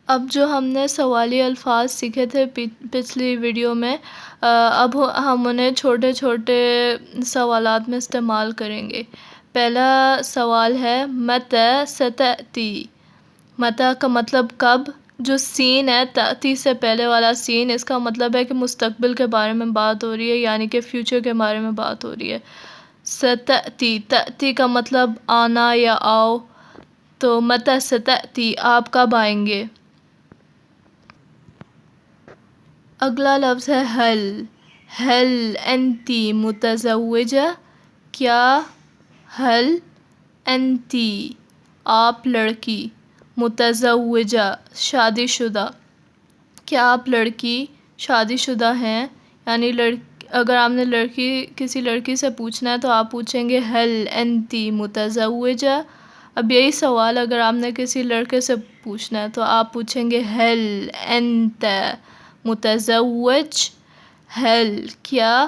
اب جو ہم نے سوالی الفاظ سیکھے تھے پچھلی ویڈیو میں، اب ہم انہیں چھوٹے چھوٹے سوالات میں استعمال کریں گے۔ پہلا سوال ہے متی ستأتی۔ متی کا مطلب کب، جو سین ہے تأتی سے پہلے والا سین، اس کا مطلب ہے کہ مستقبل کے بارے میں بات ہو رہی ہے، یعنی کہ فیوچر کے بارے میں بات ہو رہی ہے۔ ستأتی، تأتی کا مطلب آنا یا آؤ، تو متی ستأتی، آپ کب آئیں گے۔ اگلا لفظ ہے هل۔ هل انت متزوجة؟ کیا هل انت، آپ لڑکی، متزوجة، شادی شدہ، کیا آپ لڑکی شادی شدہ ہیں؟ یعنی اگر آپ نے کسی لڑکی سے پوچھنا ہے تو آپ پوچھیں گے هل انت متزوجة۔ اب یہی سوال اگر آپ نے کسی لڑکے سے پوچھنا ہے تو آپ پوچھیں گے هل انت متزوج، هل کیا،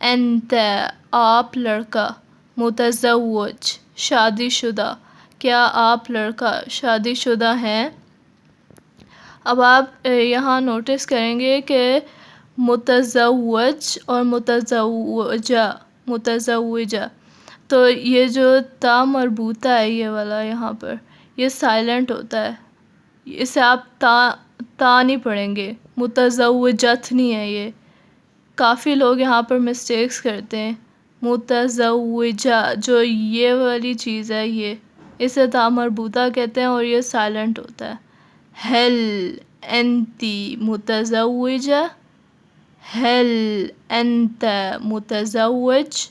انت آپ لڑکا، متزوج شادی شدہ، کیا آپ لڑکا شادی شدہ ہیں۔ اب آپ یہاں نوٹس کریں گے کہ متزوج اور متزوجہ، تو یہ جو تا مربوطہ ہے یہ والا یہاں پر، یہ سائلنٹ ہوتا ہے، اسے آپ تا نہیں پڑھیں گے، متزوجت نہیں ہے یہ۔ کافی لوگ یہاں پر مسٹیکس کرتے ہیں، متزوجہ جو یہ والی چیز ہے یہ، اسے تا مربوطہ کہتے ہیں اور یہ سائلنٹ ہوتا ہے۔ هل انت متزوجة، هل انت متزوج۔